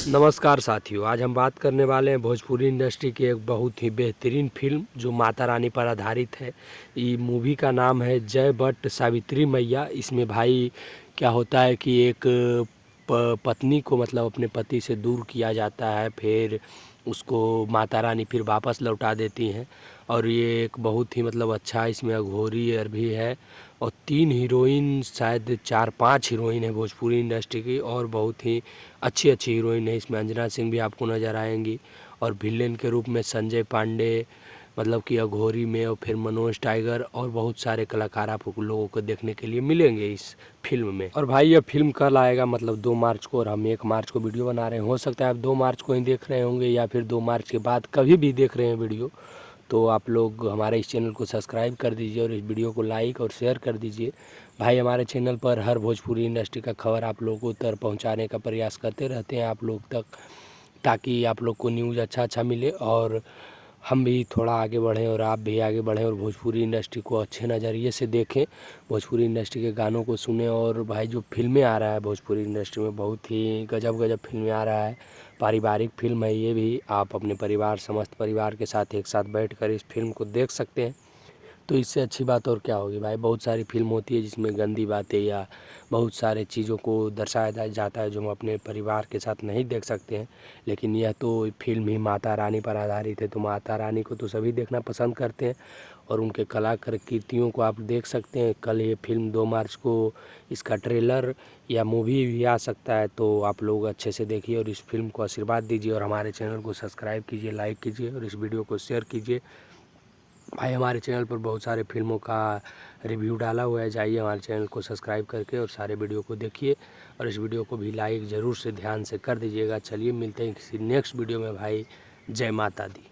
नमस्कार साथियों, आज हम बात करने वाले हैं भोजपुरी इंडस्ट्री की एक बहुत ही बेहतरीन फिल्म जो माता रानी पर आधारित है। ये मूवी का नाम है जय बट सावित्री मैया। इसमें भाई क्या होता है कि एक पत्नी को मतलब अपने पति से दूर किया जाता है, फिर उसको माता रानी फिर वापस लौटा देती हैं। और ये एक बहुत ही मतलब अच्छा इसमें अघोरी भी है और 3 हीरोइन, शायद 4-5 हीरोइन है भोजपुरी इंडस्ट्री की और बहुत ही अच्छी अच्छी हीरोइन है। इसमें अंजना सिंह भी आपको नज़र आएंगी और विलेन के रूप में संजय पांडे मतलब कि अघोरी में, और फिर मनोज टाइगर और बहुत सारे कलाकार आप लोगों को देखने के लिए मिलेंगे इस फिल्म में। और भाई ये फिल्म कल आएगा, मतलब 2 मार्च को, और हम 1 मार्च को वीडियो बना रहे हैं। हो सकता है आप 2 मार्च को ही देख रहे होंगे या फिर 2 मार्च के बाद कभी भी देख रहे हैं वीडियो। तो आप लोग हमारे इस चैनल को सब्सक्राइब कर दीजिए और इस वीडियो को लाइक और शेयर कर दीजिए। भाई हमारे चैनल पर हर भोजपुरी इंडस्ट्री का खबर आप लोगों तक पहुंचाने का प्रयास करते रहते हैं आप लोग तक, ताकि आप लोग को न्यूज़ अच्छा मिले और हम भी थोड़ा आगे बढ़ें और आप भी आगे बढ़ें और भोजपुरी इंडस्ट्री को अच्छे नज़रिए से देखें, भोजपुरी इंडस्ट्री के गानों को सुनें। और भाई जो फिल्में आ रहा है भोजपुरी इंडस्ट्री में, बहुत ही गजब फिल्में आ रहा है। पारिवारिक फिल्म है ये भी, आप अपने परिवार, समस्त परिवार के साथ एक साथ बैठकर इस फिल्म को देख सकते हैं। तो इससे अच्छी बात और क्या होगी भाई। बहुत सारी फिल्म होती है जिसमें गंदी बातें या बहुत सारे चीज़ों को दर्शाया जाता है जो हम अपने परिवार के साथ नहीं देख सकते हैं, लेकिन यह तो फिल्म ही माता रानी पर आधारित है, तो माता रानी को तो सभी देखना पसंद करते हैं और उनके कलाकृतियों को आप देख सकते हैं। कल ये फिल्म 2 मार्च को इसका ट्रेलर या मूवी भी आ सकता है, तो आप लोग अच्छे से देखिए और इस फिल्म को आशीर्वाद दीजिए और हमारे चैनल को सब्सक्राइब कीजिए, लाइक कीजिए और इस वीडियो को शेयर कीजिए। भाई हमारे चैनल पर बहुत सारे फिल्मों का रिव्यू डाला हुआ है, जाइए हमारे चैनल को सब्सक्राइब करके और सारे वीडियो को देखिए और इस वीडियो को भी लाइक ज़रूर से ध्यान से कर दीजिएगा। चलिए मिलते हैं किसी नेक्स्ट वीडियो में भाई। जय माता दी।